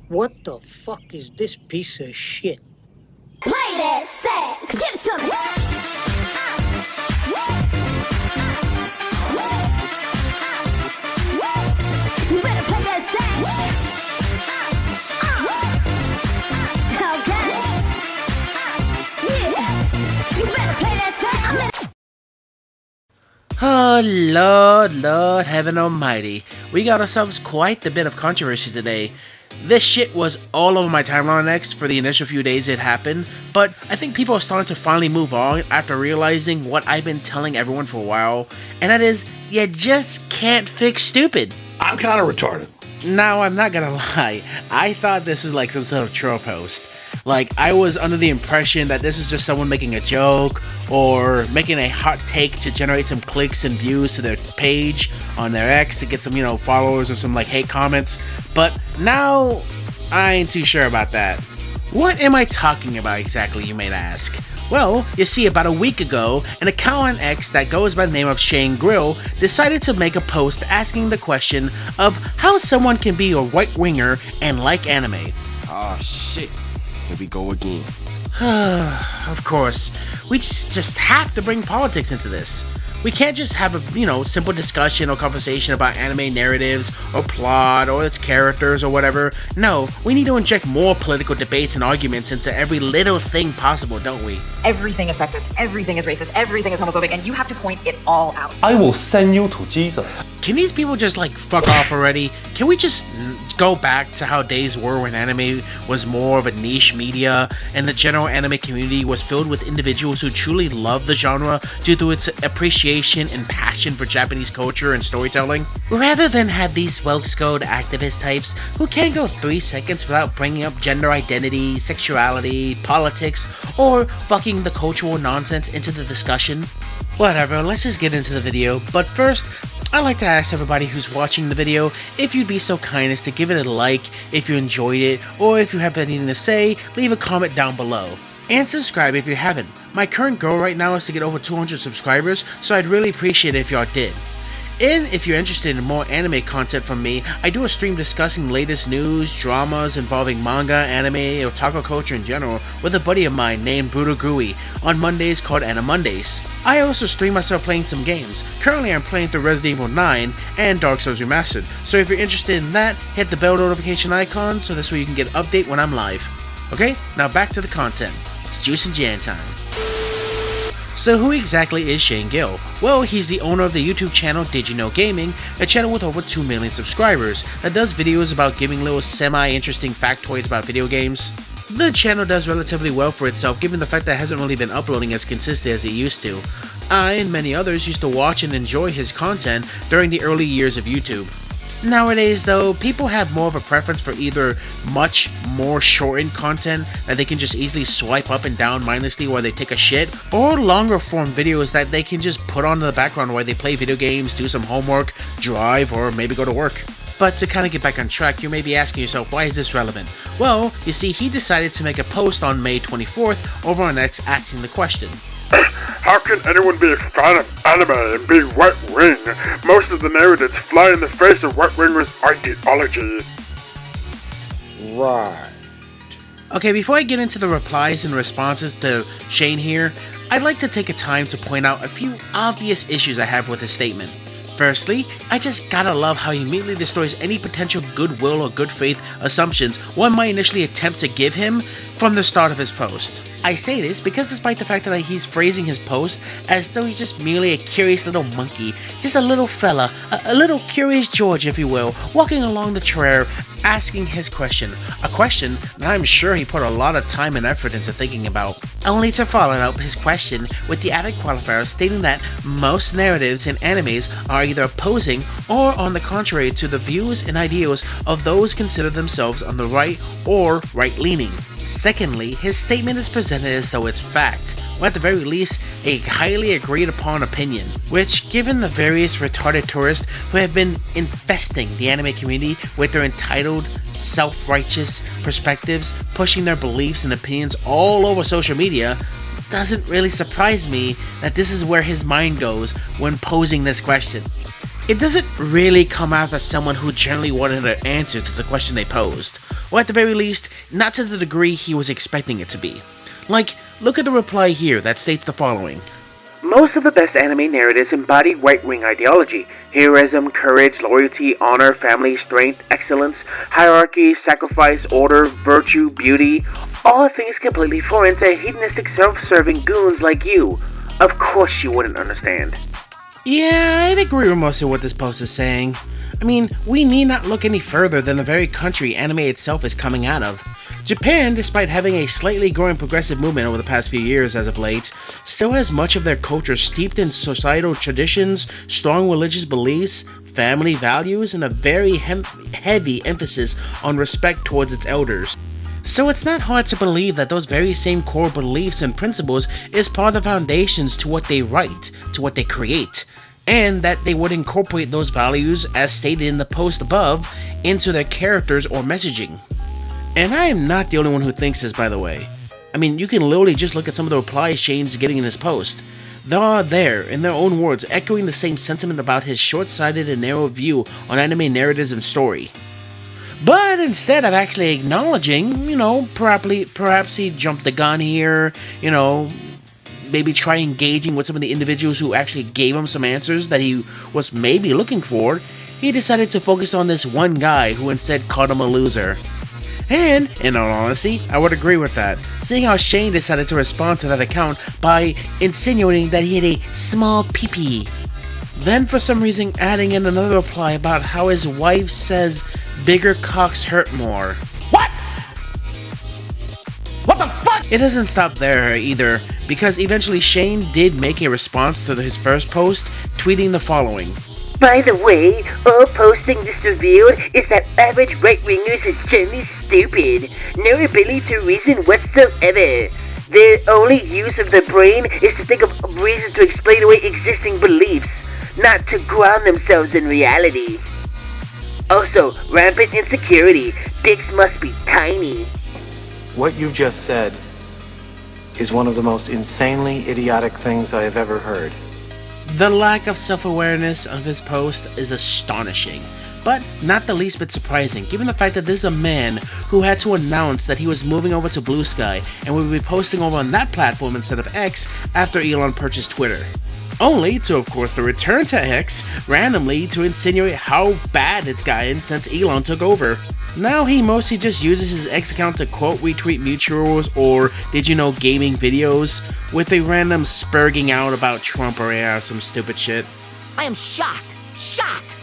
What the fuck is this piece of shit? Play that sax. Give it to me. You better play that sax. Okay. Yeah. You better play that sax. Oh, Lord heaven almighty. We got ourselves quite a bit of controversy today. This shit was all over my timeline next for the initial few days it happened, but I think people are starting to finally move on after realizing what I've been telling everyone for a while, and that is, you just can't fix stupid. I'm kind of retarded. Now, I'm not gonna lie, I thought this was like some sort of troll post. Like, I was under the impression that this is just someone making a joke, or making a hot take to generate some clicks and views to their page on their X to get some, followers or some, hate comments. But now, I ain't too sure about that. What am I talking about exactly, you might ask? Well, you see, about a week ago, an account on X that goes by the name of Shane Gill decided to make a post asking the question of how someone can be a right-winger and like anime. Ah, shit. Here we go again. Of course, we just have to bring politics into this. We can't just have a, simple discussion or conversation about anime narratives or plot or its characters or whatever. No, we need to inject more political debates and arguments into every little thing possible, don't we? Everything is sexist, everything is racist, everything is homophobic, and you have to point it all out. I will send you to Jesus. Can these people just fuck off already? Can we just go back to how days were when anime was more of a niche media and the general anime community was filled with individuals who truly loved the genre due to its appreciation and passion for Japanese culture and storytelling? Rather than have these well-skilled activist types who can't go 3 seconds without bringing up gender identity, sexuality, politics, or fucking the cultural nonsense into the discussion. Whatever, let's just get into the video, but first, I'd like to ask everybody who's watching the video if you'd be so kind as to give it a like if you enjoyed it, or if you have anything to say, leave a comment down below. And subscribe if you haven't. My current goal right now is to get over 200 subscribers, so I'd really appreciate it if y'all did. And if you're interested in more anime content from me, I do a stream discussing latest news, dramas involving manga, anime, or otaku culture in general with a buddy of mine named Brutal Gui on Mondays called Anime Mondays. I also stream myself playing some games. Currently I'm playing through Resident Evil 9 and Dark Souls Remastered, so if you're interested in that, hit the bell notification icon so this way you can get an update when I'm live. Okay, now back to the content. It's Juice and Jan time. So who exactly is Shane Gill? Well, he's the owner of the YouTube channel Did You Know Gaming, a channel with over 2 million subscribers that does videos about giving little semi-interesting factoids about video games. The channel does relatively well for itself given the fact that it hasn't really been uploading as consistently as it used to. I and many others used to watch and enjoy his content during the early years of YouTube. Nowadays though, people have more of a preference for either much more shortened content that they can just easily swipe up and down mindlessly while they take a shit, or longer form videos that they can just put on in the background while they play video games, do some homework, drive, or maybe go to work. But to kind of get back on track, you may be asking yourself, why is this relevant? Well, you see, he decided to make a post on May 24th over on X asking the question. How can anyone be a fan of anime and be right-wing? Most of the narratives fly in the face of right-wingers' ideology. Right. Okay, before I get into the replies and responses to Shane here, I'd like to take a time to point out a few obvious issues I have with his statement. Firstly, I just gotta love how he immediately destroys any potential goodwill or good faith assumptions one might initially attempt to give him from the start of his post. I say this because despite the fact that he's phrasing his post as though he's just merely a curious little monkey, just a little fella, a little curious George if you will, walking along the trail asking his question, a question that I'm sure he put a lot of time and effort into thinking about, only to follow up his question with the added qualifier stating that most narratives in animes are either opposing or on the contrary to the views and ideals of those consider themselves on the right or right-leaning. Secondly, his statement is presented as though it's fact, or at the very least, a highly agreed upon opinion, which, given the various retarded tourists who have been infesting the anime community with their entitled, self-righteous perspectives, pushing their beliefs and opinions all over social media, doesn't really surprise me that this is where his mind goes when posing this question. It doesn't really come out as someone who generally wanted an answer to the question they posed, or at the very least, not to the degree he was expecting it to be. Like, look at the reply here that states the following. Most of the best anime narratives embody right-wing ideology. Heroism, courage, loyalty, honor, family, strength, excellence, hierarchy, sacrifice, order, virtue, beauty. All things completely foreign to hedonistic self-serving goons like you. Of course you wouldn't understand. Yeah, I'd agree with most of what this post is saying. I mean, we need not look any further than the very country anime itself is coming out of. Japan, despite having a slightly growing progressive movement over the past few years as of late, still has much of their culture steeped in societal traditions, strong religious beliefs, family values, and a very heavy emphasis on respect towards its elders. So it's not hard to believe that those very same core beliefs and principles is part of the foundations to what they write, to what they create, and that they would incorporate those values, as stated in the post above, into their characters or messaging. And I am not the only one who thinks this, by the way. I mean, you can literally just look at some of the replies Shane's getting in his post. They are there, in their own words, echoing the same sentiment about his short-sighted and narrow view on anime narratives and story. But instead of actually acknowledging, perhaps he jumped the gun here, maybe try engaging with some of the individuals who actually gave him some answers that he was maybe looking for, he decided to focus on this one guy who instead called him a loser. And, in all honesty, I would agree with that, seeing how Shane decided to respond to that account by insinuating that he had a small pee-pee. Then for some reason adding in another reply about how his wife says bigger cocks hurt more. What? What the fuck? It doesn't stop there either, because eventually Shane did make a response to his first post, tweeting the following. By the way, all posting this revealed is that average right-wingers are generally stupid. No ability to reason whatsoever. Their only use of their brain is to think of reasons to explain away existing beliefs, not to ground themselves in reality. Also, rampant insecurity. Dicks must be tiny. What you just said is one of the most insanely idiotic things I have ever heard. The lack of self-awareness of his post is astonishing, but not the least bit surprising, given the fact that this is a man who had to announce that he was moving over to Blue Sky and would be posting over on that platform instead of X after Elon purchased Twitter. Only to, of course, to return to X randomly to insinuate how bad it's gotten since Elon took over. Now he mostly just uses his X account to quote retweet mutuals or did you know gaming videos with a random spurging out about Trump or some stupid shit. I am shocked. Shocked!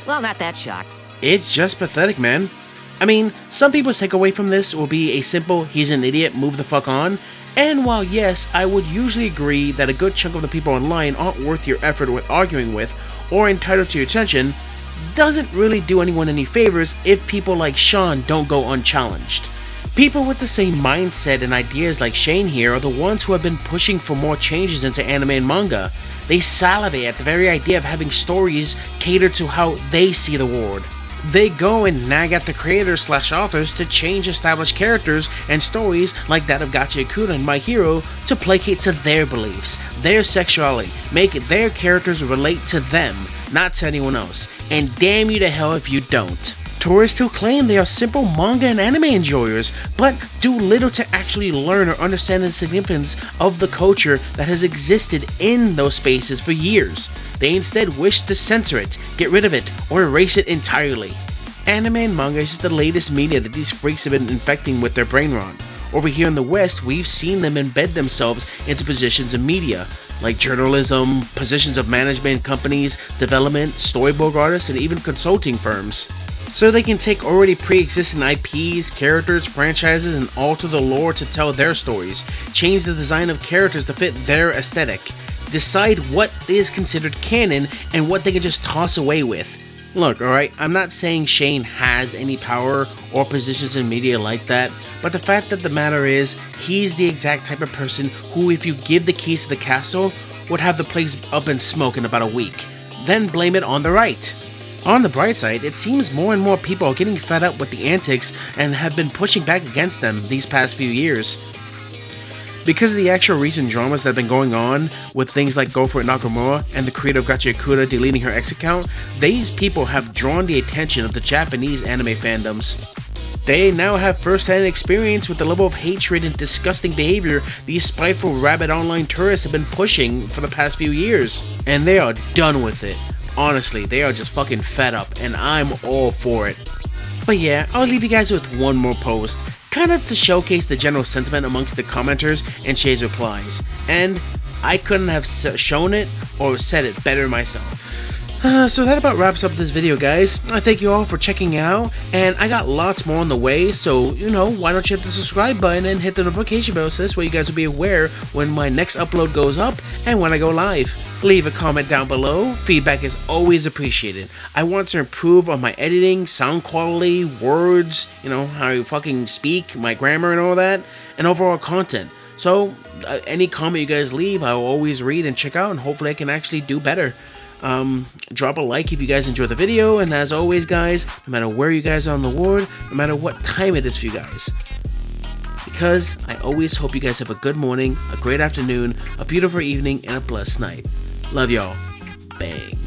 Well, not that shocked. It's just pathetic, man. I mean, some people's takeaway from this will be a simple, he's an idiot, move the fuck on. And while yes, I would usually agree that a good chunk of the people online aren't worth your effort with arguing with or entitled to your attention, doesn't really do anyone any favors if people like Sean don't go unchallenged. People with the same mindset and ideas like Shane here are the ones who have been pushing for more changes into anime and manga. They salivate at the very idea of having stories cater to how they see the world. They go and nag at the creators/authors to change established characters and stories like that of Gacha Ikura and My Hero to placate to their beliefs, their sexuality, make their characters relate to them, not to anyone else, and damn you to hell if you don't. Tourists who claim they are simple manga and anime enjoyers, but do little to actually learn or understand the significance of the culture that has existed in those spaces for years. They instead wish to censor it, get rid of it, or erase it entirely. Anime and manga is the latest media that these freaks have been infecting with their brain rot. Over here in the West, we've seen them embed themselves into positions in media, like journalism, positions of management companies, development, storyboard artists, and even consulting firms. So they can take already pre-existing IPs, characters, franchises, and alter the lore to tell their stories, change the design of characters to fit their aesthetic, decide what is considered canon and what they can just toss away with. Look, alright, I'm not saying Shane has any power or positions in media like that, but the fact of the matter is, he's the exact type of person who, if you give the keys to the castle, would have the place up in smoke in about a week, then blame it on the right. On the bright side, it seems more and more people are getting fed up with the antics and have been pushing back against them these past few years. Because of the actual recent dramas that have been going on with things like Go For It Nakamura and the creator of Gacha Yakuza deleting her ex account, these people have drawn the attention of the Japanese anime fandoms. They now have first-hand experience with the level of hatred and disgusting behavior these spiteful rabid online tourists have been pushing for the past few years. And they are done with it. Honestly, they are just fucking fed up, and I'm all for it. But yeah, I'll leave you guys with one more post, kind of to showcase the general sentiment amongst the commenters and Shay's replies. And I couldn't have shown it or said it better myself. So that about wraps up this video, guys. I thank you all for checking out, and I got lots more on the way, so, you know, why don't you hit the subscribe button and hit the notification bell so this way you guys will be aware when my next upload goes up and when I go live. Leave a comment down below. Feedback is always appreciated. I want to improve on my editing, sound quality, words, you know, how I fucking speak, my grammar and all that, and overall content. So, any comment you guys leave, I will always read and check out, and hopefully I can actually do better. Drop a like if you guys enjoy the video, and as always, guys, no matter where you guys are on the world, no matter what time it is for you guys, because I always hope you guys have a good morning, a great afternoon, a beautiful evening, and a blessed night. Love y'all. Bang.